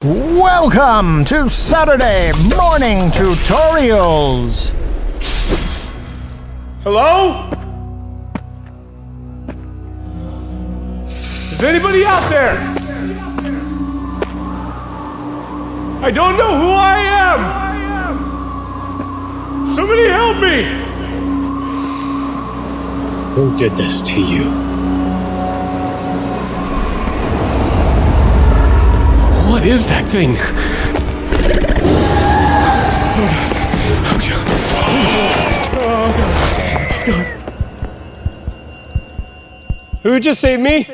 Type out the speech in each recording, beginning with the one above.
Welcome to Saturday Morning Tutorials! Hello? Is anybody out there? I don't know who I am! Somebody help me! Who did this to you? What is that thing? Oh God. Who just saved me?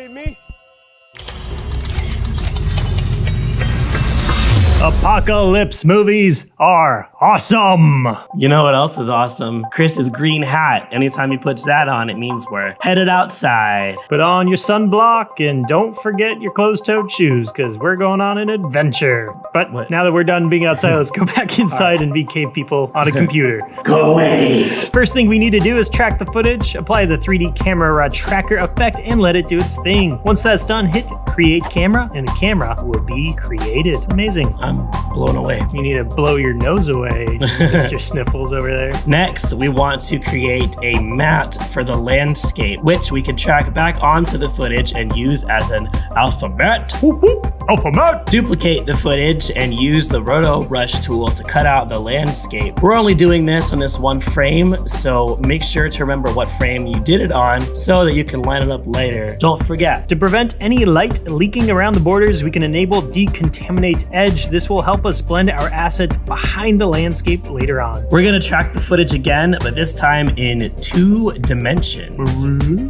Apocalypse movies are awesome! You know what else is awesome? Chris's green hat. Anytime he puts that on, it means we're headed outside. Put on your sunblock and don't forget your closed-toed shoes, because we're going on an adventure. But now that we're done being outside, let's go back inside and be cave people on a computer. Go away! First thing we need to do is track the footage, apply the 3D camera tracker effect, and let it do its thing. Once that's done, hit create camera, and a camera will be created. Amazing. I'm blown away. You need to blow your nose away, Mr. Sniffles over there. Next, we want to create a mat for the landscape, which we can track back onto the footage and use as an alphabet. Whoop, whoop. Alphabet! Duplicate the footage and use the Roto Brush tool to cut out the landscape. We're only doing this on this one frame, so make sure to remember what frame you did it on so that you can line it up later. Don't forget. To prevent any light leaking around the borders, we can enable Decontaminate Edge. This will help us blend our asset behind the landscape later on. We're gonna track the footage again, but this time in 2 dimensions.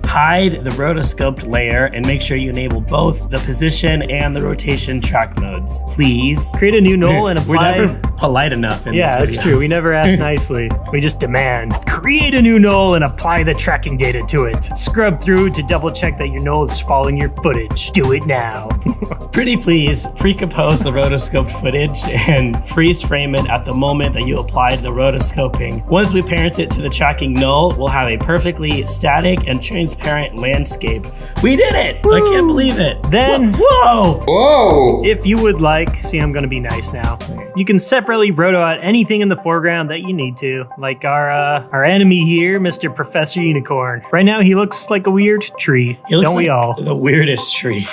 Hide the rotoscoped layer and make sure you enable both the position and the rotation track modes, please. Create a new null and apply... We're never polite enough in Yeah, this that's video. true. We never ask nicely. We just demand. Create a new null and apply the tracking data to it. Scrub through to double check that your null is following your footage. Do it now. Pretty please, pre-compose the rotoscoped footage and freeze frame it at the moment that you applied the rotoscoping. Once we parent it to the tracking null, we'll have a perfectly static and transparent landscape. We did it! Woo! I can't believe it. Then, whoa! if you would like, see, I'm gonna be nice now. You can separately roto out anything in the foreground that you need to, like our enemy here, Mr. Professor Unicorn. Right now, he looks like a weird tree. He looks Don't we like all? the weirdest tree.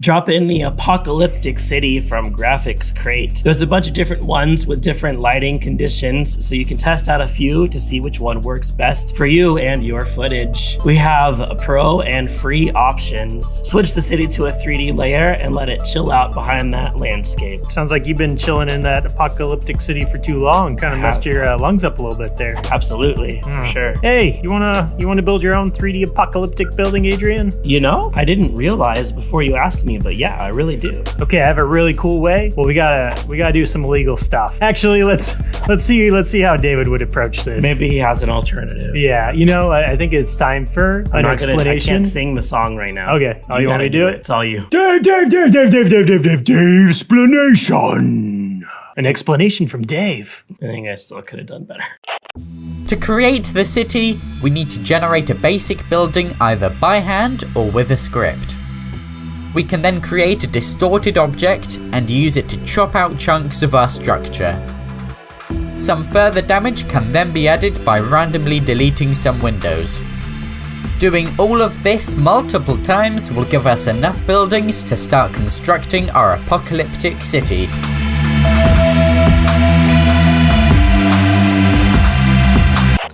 Drop in the Apocalyptic City from ProductionCrate. There's a bunch of different ones with different lighting conditions, so you can test out a few to see which one works best for you and your footage. We have pro and free options. Switch the city to a 3D layer and let it chill out behind that landscape. Sounds like you've been chilling in that apocalyptic city for too long. Kind of messed your lungs up a little bit there. Absolutely, for sure. Hey, you wanna build your own 3D apocalyptic building, Adrian? You know, I didn't realize before you asked me, but yeah, I really do. Okay, I have a really cool way. Well, we gotta do some legal stuff. Actually, let's see how David would approach this. Maybe he has an alternative. Yeah, you know, I think it's time for an explanation. I can't sing the song right now. Okay, you want me to do it? It's all you. Dave, explanation. An explanation from Dave. I think I still could have done better. To create the city, we need to generate a basic building either by hand or with a script. We can then create a distorted object and use it to chop out chunks of our structure. Some further damage can then be added by randomly deleting some windows. Doing all of this multiple times will give us enough buildings to start constructing our apocalyptic city.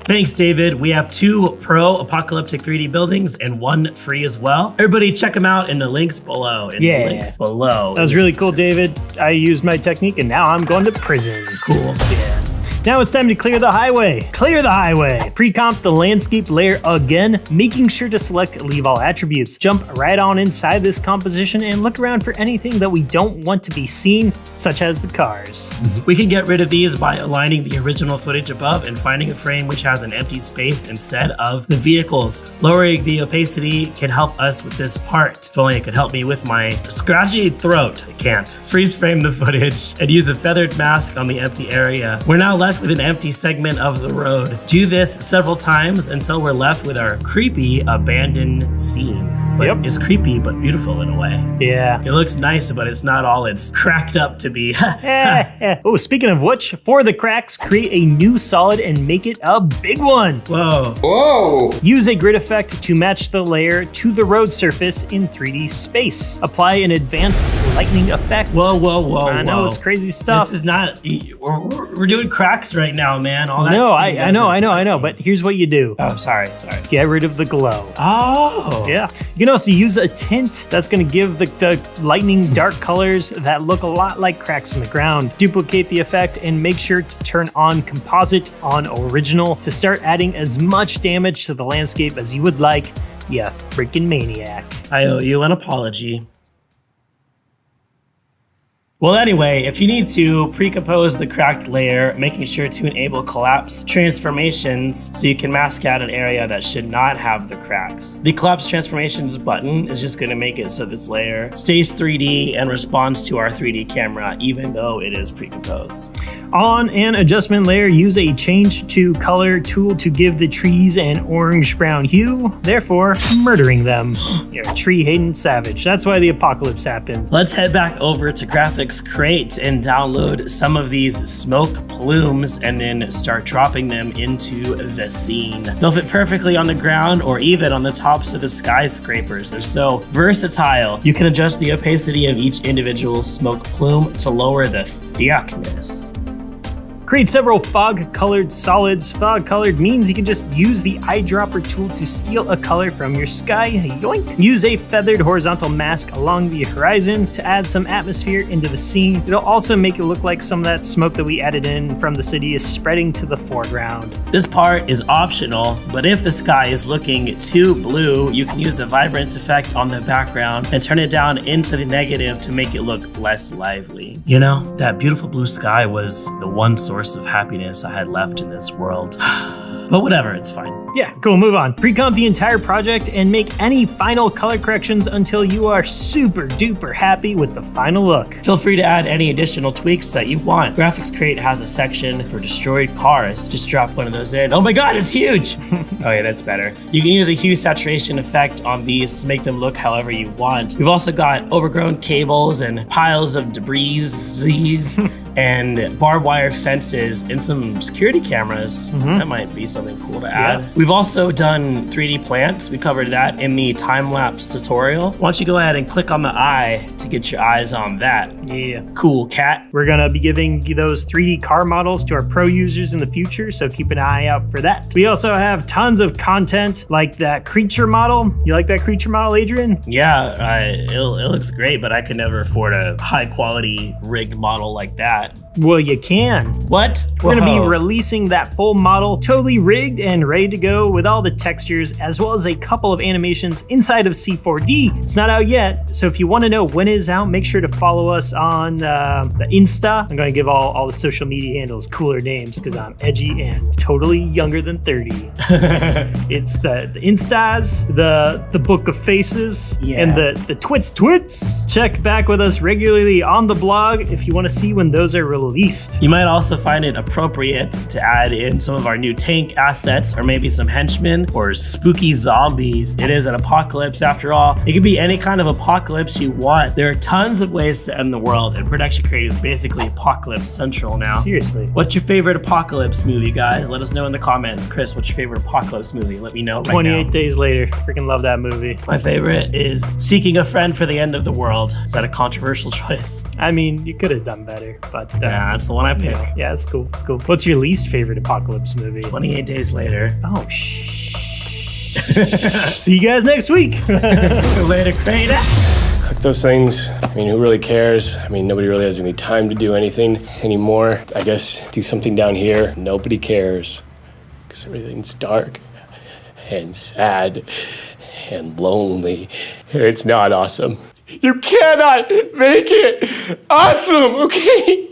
Thanks, David. We have 2 pro Apocalyptic 3D buildings and 1 free as well. Everybody check them out in the links below. That was really cool, David. I used my technique and now I'm going to prison. Cool. Yeah. Now it's time to clear the highway. Clear the highway. Pre-comp the landscape layer again, making sure to select leave all attributes. Jump right on inside this composition and look around for anything that we don't want to be seen, such as the cars. We can get rid of these by aligning the original footage above and finding a frame which has an empty space instead of the vehicles. Lowering the opacity can help us with this part. If only it could help me with my scratchy throat. I can't. Freeze frame the footage and use a feathered mask on the empty area. We're now left left with an empty segment of the road. Do this several times until we're left with our creepy abandoned scene. But Yep. it's creepy but beautiful in a way. Yeah. It looks nice, but it's not all it's cracked up to be. Oh, speaking of which, for the cracks, create a new solid and make it a big one. Whoa. Whoa! Use a grid effect to match the layer to the road surface in 3D space. Apply an advanced lightning effect. Whoa. I know, it's crazy stuff. This is not. We're doing cracks right now, man. All that. No, I know, but here's what you do. Oh, sorry. Get rid of the glow. Oh. Yeah. You can also use a tint that's going to give the lightning dark colors that look a lot like cracks in the ground. Duplicate the effect and make sure to turn on composite on original to start adding as much damage to the landscape as you would like. You freaking maniac. I owe you an apology. Well, anyway, if you need to pre-compose the cracked layer, making sure to enable collapse transformations so you can mask out an area that should not have the cracks. The collapse transformations button is just going to make it so this layer stays 3D and responds to our 3D camera even though it is pre-composed. On an adjustment layer, use a change to color tool to give the trees an orange-brown hue, therefore murdering them. You're a tree-hating savage. That's why the apocalypse happened. Let's head back over to ProductionCrate and download some of these smoke plumes and then start dropping them into the scene. They'll fit perfectly on the ground or even on the tops of the skyscrapers. They're so versatile. You can adjust the opacity of each individual smoke plume to lower the thickness. Create several fog-colored solids. Fog-colored means you can just use the eyedropper tool to steal a color from your sky. Yoink! Use a feathered horizontal mask along the horizon to add some atmosphere into the scene. It'll also make it look like some of that smoke that we added in from the city is spreading to the foreground. This part is optional, but if the sky is looking too blue, you can use a vibrance effect on the background and turn it down into the negative to make it look less lively. You know, that beautiful blue sky was the one source of happiness I had left in this world. But whatever, it's fine. Yeah, cool, move on. Pre-comp the entire project and make any final color corrections until you are super duper happy with the final look. Feel free to add any additional tweaks that you want. ProductionCrate has a section for destroyed cars. Just drop one of those in. Oh my god, it's huge! Oh yeah, that's better. You can use a hue saturation effect on these to make them look however you want. We've also got overgrown cables and piles of debris and barbed wire fences and some security cameras. That might be something cool to add. Yeah. We've also done 3D plants. We covered that in the time-lapse tutorial. Why don't you go ahead and click on the eye to get your eyes on that. Yeah. Cool cat. We're gonna be giving those 3D car models to our pro users in the future, so keep an eye out for that. We also have tons of content like that creature model. You like that creature model, Adrian? Yeah, it looks great, but I could never afford a high-quality rigged model like that. Well, you can. What? We're going to be Whoa. releasing that full model totally rigged and ready to go with all the textures as well as a couple of animations inside of C4D. It's not out yet, so if you want to know when it is out, make sure to follow us on the Insta. I'm going to give all the social media handles cooler names because I'm edgy and totally younger than 30. It's the Instas, the Book of Faces, and the Twits. Check back with us regularly on the blog if you want to see when those are released. You might also find it appropriate to add in some of our new tank assets or maybe some henchmen or spooky zombies. It is an apocalypse after all. It could be any kind of apocalypse you want. There are tons of ways to end the world, and ProductionCrate is basically apocalypse central now. Seriously. What's your favorite apocalypse movie, guys? Let us know in the comments. Chris, what's your favorite apocalypse movie? Let me know right 28 now. Days Later. Freaking love that movie. My favorite is Seeking a Friend for the End of the World. Is that a controversial choice? I mean, you could have done better, but Yeah, that's the one I pick. yeah, it's cool. It's cool. What's your least favorite apocalypse movie? 28 Days Later. Oh, See you guys next week. Later, Crate. Cook those things. I mean, who really cares? I mean, nobody really has any time to do anything anymore. I guess do something down here. Nobody cares because everything's dark and sad and lonely. It's not awesome. You cannot make it awesome, okay?